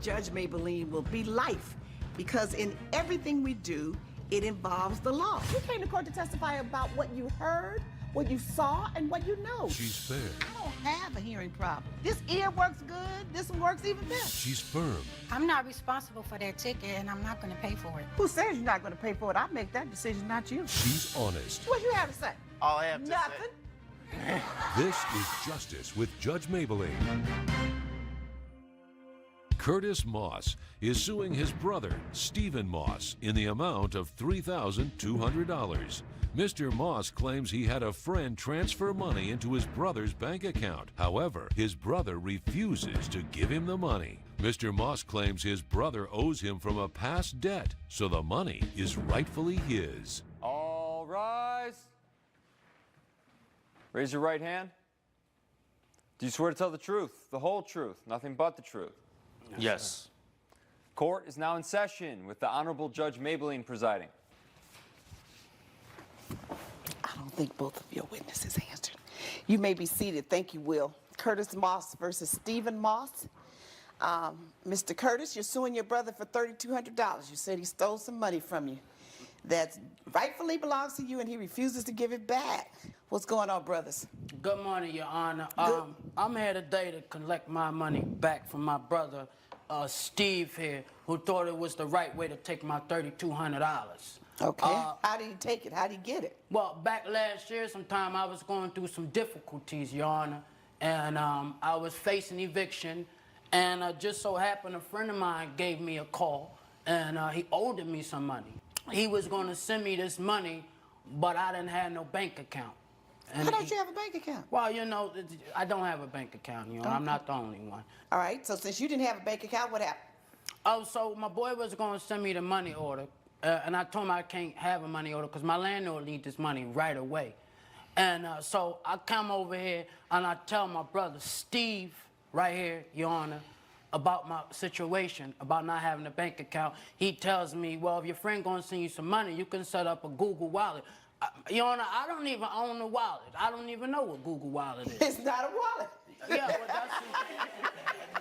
Judge Mablean will be life, because in everything we do, it involves the law. You came to court to testify about what you heard, what you saw, and what you know. She's fair. I don't have a hearing problem. This ear works good, this one works even better. She's firm. I'm not responsible for that ticket, and I'm not going to pay for it. Who says you're not going to pay for it? I make that decision, not you. She's honest. What you have to say? All I have to Nothing. say. This is Justice with Judge Mablean. Curtis Moss is suing his brother, Stephen Moss, in the amount of $3,200. Mr. Moss claims he had a friend transfer money into his brother's bank account. However, his brother refuses to give him the money. Mr. Moss claims his brother owes him from a past debt, so the money is rightfully his. All rise. Raise your right hand. Do you swear to tell the truth, the whole truth, nothing but the truth? Yes. Court is now in session with the Honorable Judge Mablean presiding. I don't think both of your witnesses answered. You may be seated. Thank you, Will. Curtis Moss versus Stephen Moss. Mr. Curtis, you're suing your brother for $3,200. You said he stole some money from you that rightfully belongs to you, and he refuses to give it back. What's going on, brothers? Good morning, Your Honor. I'm here today to collect my money back from my brother, Steve here, who thought it was the right way to take my $3,200. Okay. How did he take it? How did he get it? Well, back last year sometime, I was going through some difficulties, Your Honor, and I was facing eviction, and just so happened a friend of mine gave me a call, and he owed me some money. He was going to send me this money, but I didn't have no bank account. And How don't you have a bank account? Well, you know, I don't have a bank account, you know. Okay. I'm not the only one. All right, so since you didn't have a bank account, what happened? Oh, so my boy was going to send me the money order, and I told him I can't have a money order because my landlord needs this money right away. And so I come over here, and I tell my brother, Steve, right here, Your Honor, about my situation, about not having a bank account. He tells me, well, if your friend going to send you some money, you can set up a Google Wallet. Your Honor, I don't even own a wallet. I don't even know what Google Wallet is. It's not a wallet. Yeah,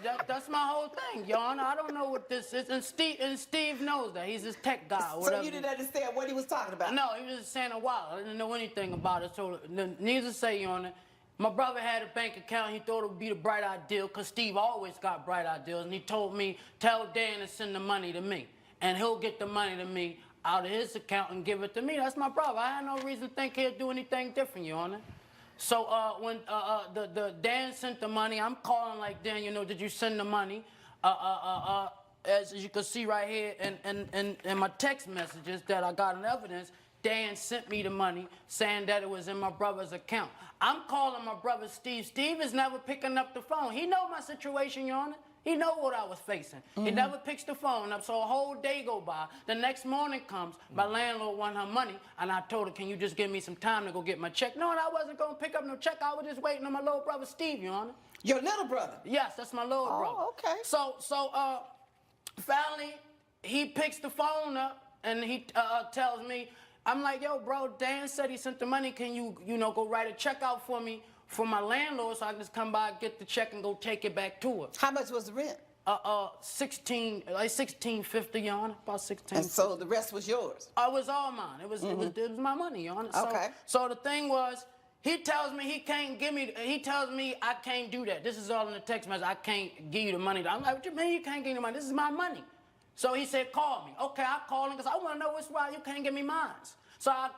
well, that's my whole thing, Your Honor. I don't know what this is, and Steve knows that. He's this tech guy or whatever. So you didn't understand what he was talking about? No, he was just saying a wallet. I didn't know anything about it. So needless to say, Your Honor, my brother had a bank account. He thought it would be the bright idea because Steve always got bright ideas, and he told me, tell Dan to send the money to me, and he'll get the money to me out of his account and give it to me. That's my brother. I had no reason to think he'd do anything different, Your Honor. So when the Dan sent the money, I'm calling like, Dan, you know, did you send the money? As you can see right here in my text messages that I got in evidence, Dan sent me the money saying that it was in my brother's account. I'm calling my brother Steve. Steve is never picking up the phone. He know my situation, Your Honor. He know what I was facing. He never picks the phone up, so a whole day go by. The next morning comes, my landlord want her money, and I told her, can you just give me some time to go get my check? No, and I wasn't going to pick up no check. I was just waiting on my little brother Steve, Your Honor. Your little brother? Yes, that's my little brother. Oh, okay. So finally, he picks the phone up, and he tells me, I'm like, yo, bro, Dan said he sent the money. Can you know, go write a check out for me for my landlord so I can just come by, get the check, and go take it back to her? How much was the rent? $16.50, Your Honor, about $16. And so the rest was yours? It was all mine. It was my money, Your Honor. Okay. So the thing was, he tells me he can't give me, he tells me I can't do that. This is all in the text message. I can't give you the money. I'm like, what you mean you can't give me the money? This is my money. So he said, call me. Okay, I call him because I want to know why you can't give me mine. So I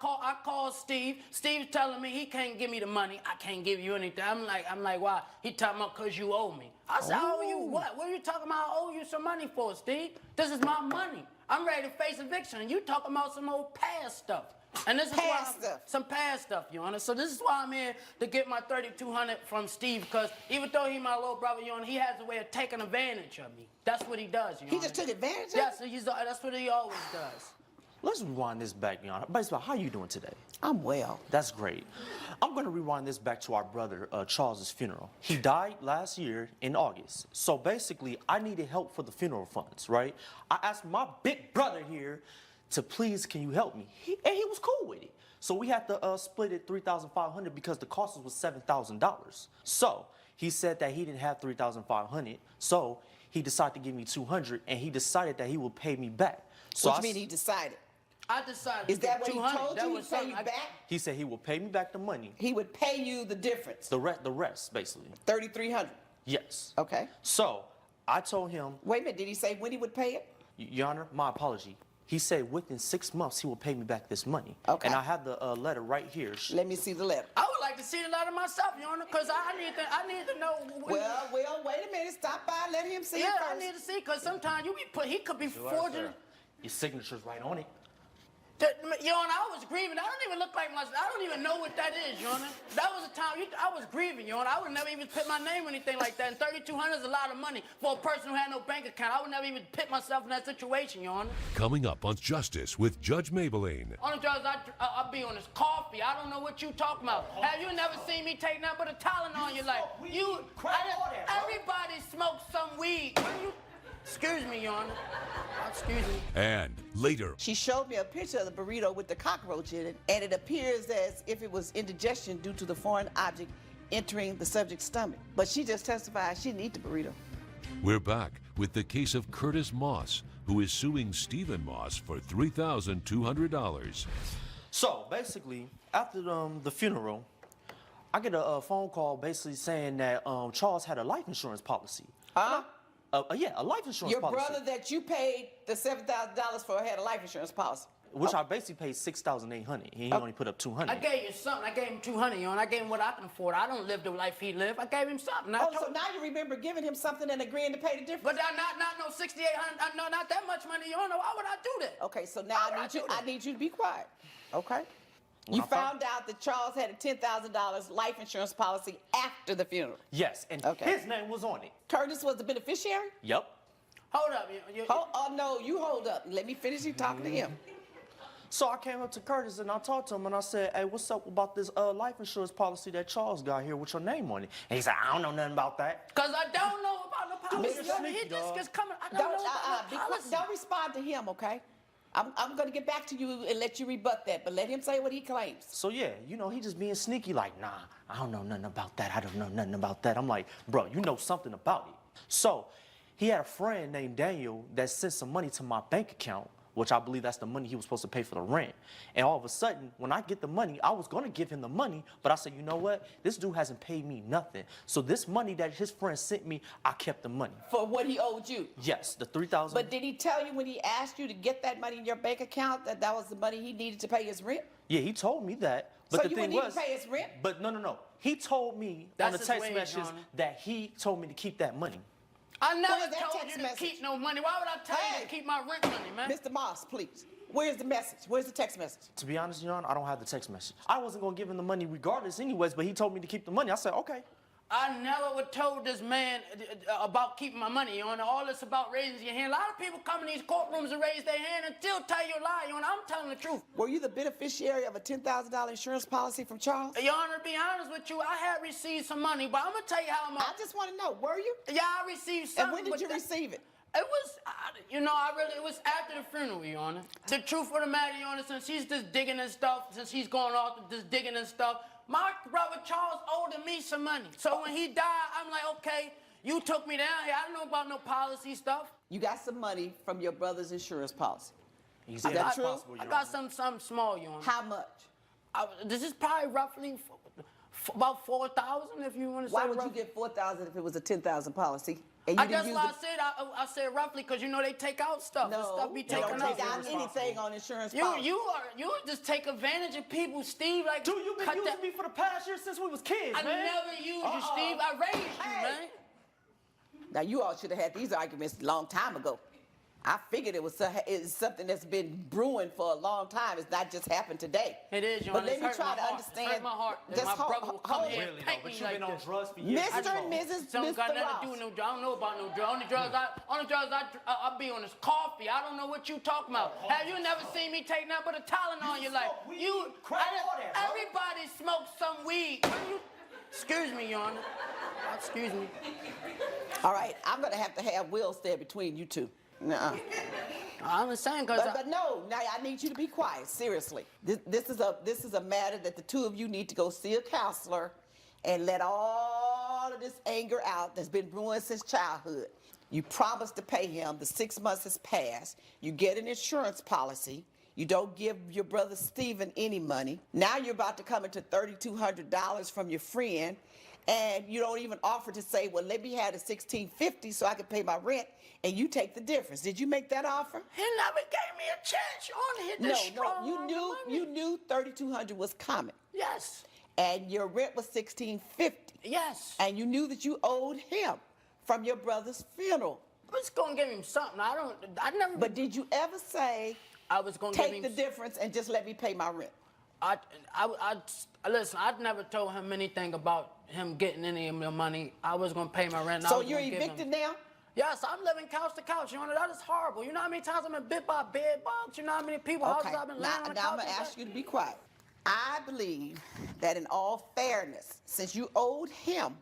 call Steve. Steve's telling me he can't give me the money. I can't give you anything. I'm like, why? He talking about because you owe me. I said, I owe you what? What are you talking about? I owe you some money for, Steve. This is my money. I'm ready to face eviction, and you talking about some old past stuff. And this is some past stuff, Your Honor. So this is why I'm here to get my $3,200 from Steve, because even though he's my little brother, Your Honor, he has a way of taking advantage of me. That's what he does, Your Honor. He just took advantage of you? Yes, that's what he always does. Let's rewind this back, Your Honor. Basically, how are you doing today? I'm well. That's great. I'm going to rewind this back to our brother, Charles's funeral. He died last year in August. So basically, I needed help for the funeral funds, right? I asked my big brother here to please, can you help me? And he was cool with it. So we had to split it $3,500 because the cost was $7,000. So he said that he didn't have $3,500. So he decided to give me 200, and he decided that he will pay me back. So What you I mean he decided? I decided. Is to that get what he 200. told That you? was He'd pay something you I- back? He said he will pay me back the money, He would pay you the difference, the rest, basically. 3,300. Yes. Okay. So I told him, Wait a minute, did he say when he would pay it? Your Honor, my apology. He said within 6 months he will pay me back this money. Okay. And I have the letter right here. Let me see the letter. I would like to see the letter myself, Your Honor, because I need to know. Well, wait a minute. Stop by. Let him see yeah, it I first. need to see, because sometimes he could be Sure, forging. sir. Your signature's right on it. Your Honor, I was grieving. I don't even look like myself. I don't even know what that is, Your Honor. That was a time I was grieving, Your Honor. I would never even put my name or anything like that. And 3,200 is a lot of money for a person who had no bank account. I would never even put myself in that situation, Your Honor. Coming up on Justice with Judge Mablean. On the drugs, I'll be on this coffee. I don't know what you talking about. Have you never seen me take nothing but a Tylenol in your life? Everybody smokes some weed. Excuse me, Your Honor. Excuse me. And later, She showed me a picture of the burrito with the cockroach in it, and it appears as if it was indigestion due to the foreign object entering the subject's stomach. But she just testified she didn't eat the burrito. we're back with the case of Curtis Moss, who is suing Stephen Moss for $3,200. So basically, after the funeral, I get a phone call basically saying that Charles had a life insurance policy. Huh? Yeah, a life insurance Your policy. brother that you paid the $7,000 for had a life insurance policy. Which I basically paid $6,800. He only put up $200. I gave you something. I gave him 200, Your Honor. I gave him what I can afford. I don't live the life he lived. I gave him something. Oh, so now you remember giving him something and agreeing to pay the difference? But not no 6,800. No, not that much money, Your Honor. Why would I do that? Okay, so now Why would I need you to be quiet. Okay? When You I found- found out that Charles had a $10,000 life insurance policy after the funeral. Yes, and Okay. his name was on it. Curtis was the beneficiary? Yep. Hold up. Oh, no, you hold up. Let me finish you talking to him. So I came up to Curtis and I talked to him and I said, hey, what's up about this life insurance policy that Charles got here with your name on it? And he said, I don't know nothing about that. Because I don't know about no policy. Mr. Your Honor. Sneaky, He just dog. gets coming. I don't Don't, know about be no quick. policy. Don't respond to him, okay? I'm going to get back to you and let you rebut that, but let him say what he claims. So yeah, you know, he just being sneaky like, nah, I don't know nothing about that. I don't know nothing about that. I'm like, bro, you know something about it. So he had a friend named Daniel that sent some money to my bank account, which I believe that's the money he was supposed to pay for the rent. And all of a sudden, when I get the money, I was going to give him the money, but I said, you know what? This dude hasn't paid me nothing. So this money that his friend sent me, I kept the money. For what he owed you. Yes, the $3,000. But did he tell you when he asked you to get that money in your bank account that that was the money he needed to pay his rent? Yeah, he told me that. But So the you thing wouldn't was, even pay his rent? But no. He told me on That's the his text wage, message Your Honor. that he told me to keep that money. I never Where's that told text you to message? keep no money. Why would I tell you Hey. to keep my rent money, man? Mr. Moss, please. Where's the message? Where's the text message? To be honest, Your Honor, I don't have the text message. I wasn't gonna give him the money regardless anyways, but he told me to keep the money. I said, okay. I never would told this man about keeping my money, Your Honor. All this about raising your hand. A lot of people come in these courtrooms and raise their hand and still tell you a lie, Your Honor. I'm telling the truth. Were you the beneficiary of a $10,000 insurance policy from Charles? Your Honor, to be honest with you, I had received some money, but I'm gonna tell you how much. I just want to know, were you? Yeah, I received something. And when did but you that- receive it? It was, it was after the funeral, Your Honor. The truth of the matter, Your Honor, since he's just digging and stuff, since he's going off just digging and stuff, my brother Charles owed me some money. So when he died, I'm like, okay, you took me down here. I don't know about no policy stuff. You got some money from your brother's insurance policy. Is that that true? possible, I Your got Honor? something small, Your Honor. How much? This is probably roughly about 4,000, if you want to say. Why would you roughly. get $4,000 if it was a $10,000 policy? And you I didn't guess use why the- I said roughly, because you know they take out stuff. The stuff be they taken don't out. take out anything on insurance You policy. you just take advantage of people, Steve. Like Dude, you've been cut using that- me for the past year since we was kids, I man. never used you, Steve. I raised you, Hey. man. Now, you all should have had these arguments a long time ago. I figured it's something that's been brewing for a long time. It's not just happened today. It is, Your But Honor. let It's me hurt try my to heart. understand. It hurt my heart. that Just my hold- brother will come hold here it. and Really, paint though, but me you've like been on this. drugs for years. Mr. and Mrs. Something got Mr. nothing Ross. to do with no drugs. I don't know about no drugs. Only drugs I'll be on is coffee. I don't know what you talking about. Have you never seen me take nothing but a Tylenol in your life? smoke weed, crack, all that, bro. Everybody smokes some weed. Excuse me, Your Honor. Excuse me. All right, I'm going to have Will stand between you two. Nuh-uh. I'm saying because But no, now I need you to be quiet. Seriously, this is a matter that the two of you need to go see a counselor and let all of this anger out that's been brewing since childhood. You promised to pay him. The 6 months has passed. You get an insurance policy. You don't give your brother Stephen any money. Now you're about to come into $3,200 from your friend, and you don't even offer to say, well, let me have the $1,650 so I can pay my rent, and you take the difference. Did you make that offer? He never gave me a chance. You only hit the strong you knew $3,200 was coming. Yes. And your rent was $1,650. Yes. And you knew that you owed him from your brother's funeral. I was gonna give him something. I never. But did you ever say, I was gonna give take him the difference and just let me pay my rent? Listen, I never told him anything about him getting any of my money. I was gonna pay my rent. So you're evicted now? Yes, I'm living couch to couch. Your Honor, that is horrible. You know how many times I've been bit by bed bugs? You know how many people houses I've been laying on the Now couch? I'm gonna ask you to be quiet. I believe that in all fairness, since you owed him,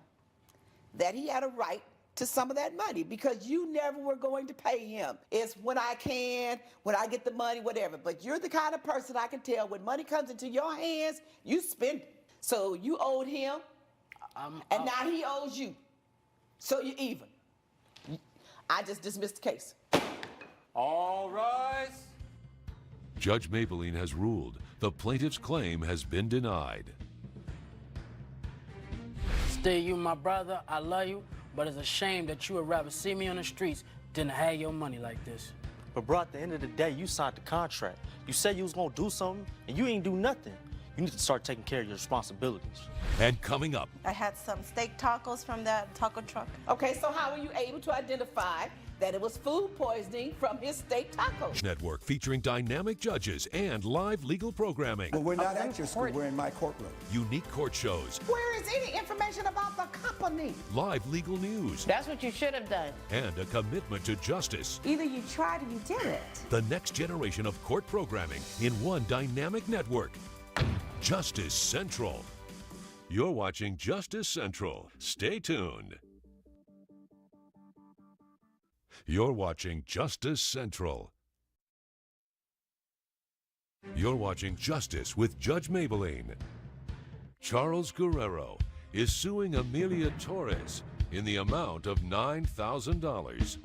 that he had a right to some of that money because you never were going to pay him. It's when I can, when I get the money, whatever. But you're the kind of person I can tell when money comes into your hands, you spend it. So you owed him, and now he owes you. So you're even. I just dismissed the case. All rise. Judge Mablean has ruled the plaintiff's claim has been denied. Steve, you my brother. I love you. But it's a shame that you would rather see me on the streets than have your money like this. But bro, at the end of the day, you signed the contract. You said you was gonna do something, and you ain't do nothing. You need to start taking care of your responsibilities. And coming up, I had some steak tacos from that taco truck. Okay, so how were you able to identify that it was food poisoning from his steak tacos? network featuring dynamic judges and live legal programming. Well, we're not at your school, we're in my courtroom. Unique court shows, Where is any information about the company? live legal news, That's what you should have done. and a commitment to justice. Either you tried or you didn't. The next generation of court programming in one dynamic network. Justice Central. You're watching Justice Central. Stay tuned. You're watching Justice Central. You're watching Justice with Judge Mablean. Charles Guerrero is suing Amelia Torres in the amount of $9,000.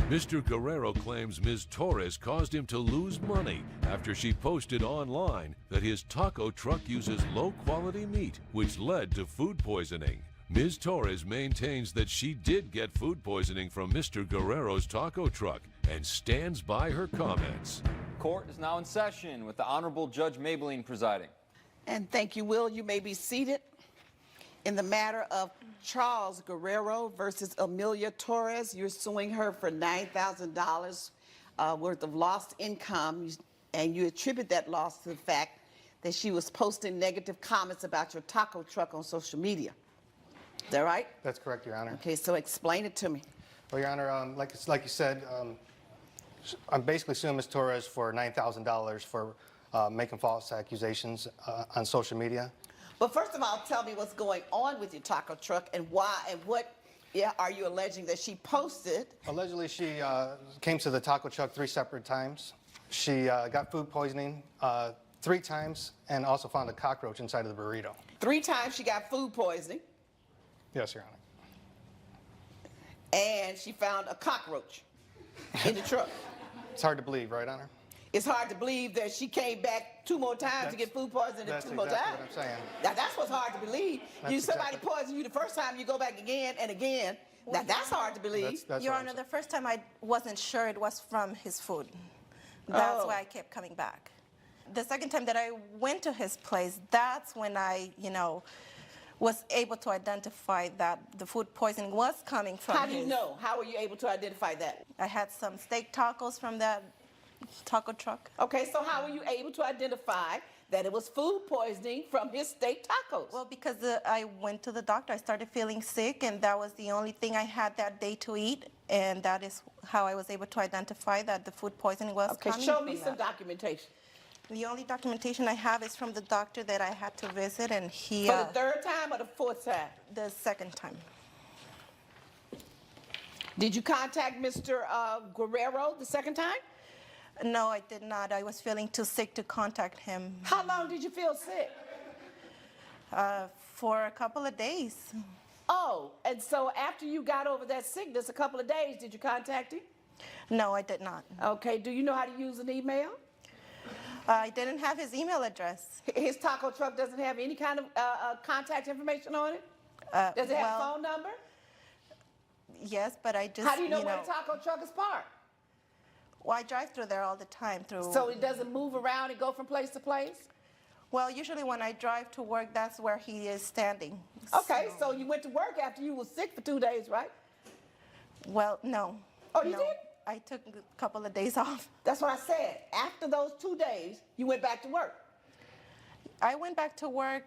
Mr. Guerrero claims Ms. Torres caused him to lose money after she posted online that his taco truck uses low-quality meat, which led to food poisoning. Ms. Torres maintains that she did get food poisoning from Mr. Guerrero's taco truck and stands by her comments. Court is now in session with the Honorable Judge Mablean presiding. And thank you, Will. You may be seated. In the matter of Charles Guerrero versus Amelia Torres, you're suing her for $9,000 worth of lost income, and you attribute that loss to the fact that she was posting negative comments about your taco truck on social media. Is that right? That's correct, Your Honor. Okay, so explain it to me. Well, Your Honor, like you said, I'm basically suing Ms. Torres for $9,000 for making false accusations on social media. But first of all, tell me what's going on with your taco truck and why and what are you alleging that she posted? Allegedly, she came to the taco truck 3 separate times. She got food poisoning 3 times and also found a cockroach inside of the burrito. 3 times she got food poisoning. Yes, Your Honor. And she found a cockroach in the truck. It's hard to believe, right, Honor? It's hard to believe that she came back 2 more times to get food poisoning and 2 more times. That's exactly what I'm saying. Now that's what's hard to believe. Somebody poisoned you the first time, you go back again and again. Now that's hard to believe. That's Your what I'm Honor, saying. the first time I wasn't sure it was from his food. That's why I kept coming back. The second time that I went to his place, that's when I, was able to identify that the food poisoning was coming from How do you know? How were you able to identify that? I had some steak tacos from that taco truck. Okay, so how were you able to identify that it was food poisoning from his steak tacos? Well, because I went to the doctor. I started feeling sick, and that was the only thing I had that day to eat, and that is how I was able to identify that the food poisoning was okay, coming show from me some that. documentation. The only documentation I have is from the doctor that I had to visit, and he... For the 3rd time or the 4th time? The second time. Did you contact Mr. Guerrero the 2nd time? No, I did not. I was feeling too sick to contact him. How long did you feel sick? For a couple of days. Oh, and so after you got over that sickness, a couple of days, did you contact him? No, I did not. Okay, do you know how to use an email? I didn't have his email address. His taco truck doesn't have any kind of contact information on it? Does it have a phone number? Yes, but I just, How do you know where the taco truck is parked? Well, I drive through there all the time through. So it doesn't move around and go from place to place? Well, usually when I drive to work, that's where he is standing. Okay, so you went to work after you were sick for 2 days, right? Well, no. Oh, you No. did? I took a couple of days off. That's what I said. After those 2 days, you went back to work. I went back to work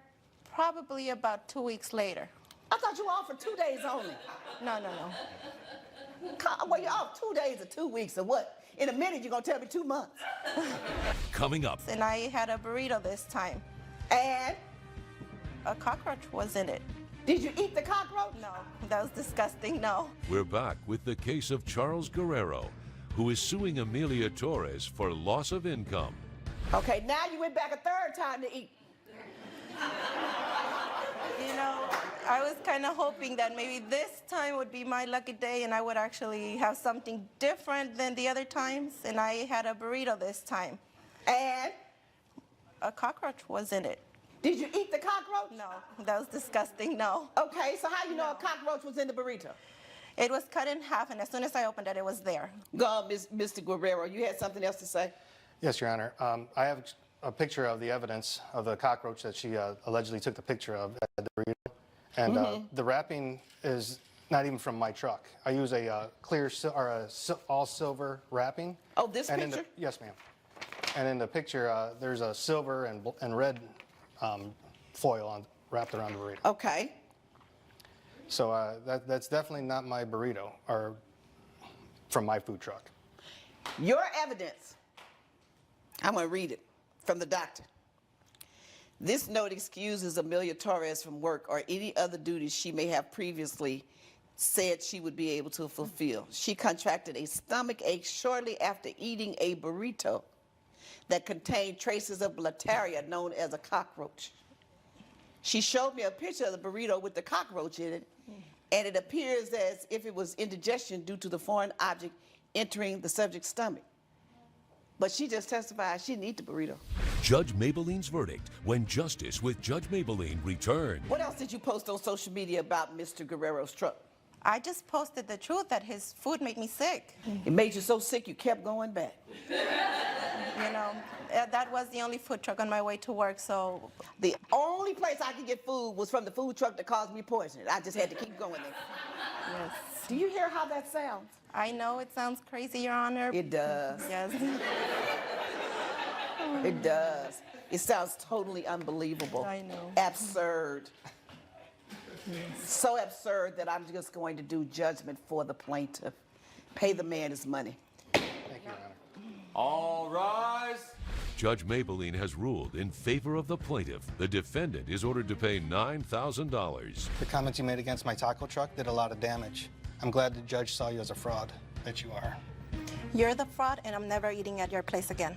probably about 2 weeks later. I thought you were off for 2 days only. No. Well, you're off 2 days or 2 weeks or what? In a minute, you're going to tell me 2 months. Coming up, And I had a burrito this time. And A cockroach was in it. did you eat the cockroach? No, that was disgusting, no. we're back with the case of Charles Guerrero, who is suing Amelia Torres for loss of income. Okay, now you went back a third time to eat. You know, I was kind of hoping that maybe this time would be my lucky day and I would actually have something different than the other times. And I had a burrito this time. And A cockroach was in it. did you eat the cockroach? No, that was disgusting, no. Okay, so how you know a cockroach was in the burrito? It was cut in half, and as soon as I opened it, it was there. Go on, Mr. Guerrero. You had something else to say? Yes, Your Honor. I have a picture of the evidence of the cockroach that she allegedly took the picture of at the burrito. And the wrapping is not even from my truck. I use a clear all silver wrapping. Oh, this And picture? Yes, ma'am. And in the picture, there's a silver and red foil wrapped around the burrito. Okay. So that's definitely not my burrito or from my food truck. Your evidence, I'm going to read it from the doctor. This note excuses Amelia Torres from work or any other duties she may have previously said she would be able to fulfill. She contracted a stomach ache shortly after eating a burrito that contained traces of Blattaria, known as a cockroach. She showed me a picture of the burrito with the cockroach in it, and it appears as if it was indigestion due to the foreign object entering the subject's stomach. But she just testified she didn't eat the burrito. Judge Mablean's verdict when Justice with Judge Mablean returns. What else did you post on social media about Mr. Guerrero's truck? I just posted the truth that his food made me sick. It made you so sick you kept going back. You know, that was the only food truck on my way to work, so. The only place I could get food was from the food truck that caused me poisoning. I just had to keep going there. Yes. Do you hear how that sounds? I know it sounds crazy, Your Honor. It does. Yes. It does. It sounds totally unbelievable. I know. Absurd. So absurd that I'm just going to do judgment for the plaintiff. Pay the man his money. Thank you, Your Honor. All rise. Judge Mablean has ruled in favor of the plaintiff. The defendant is ordered to pay $9,000. The comments you made against my taco truck did a lot of damage. I'm glad the judge saw you as a fraud, that you are. You're the fraud, and I'm never eating at your place again.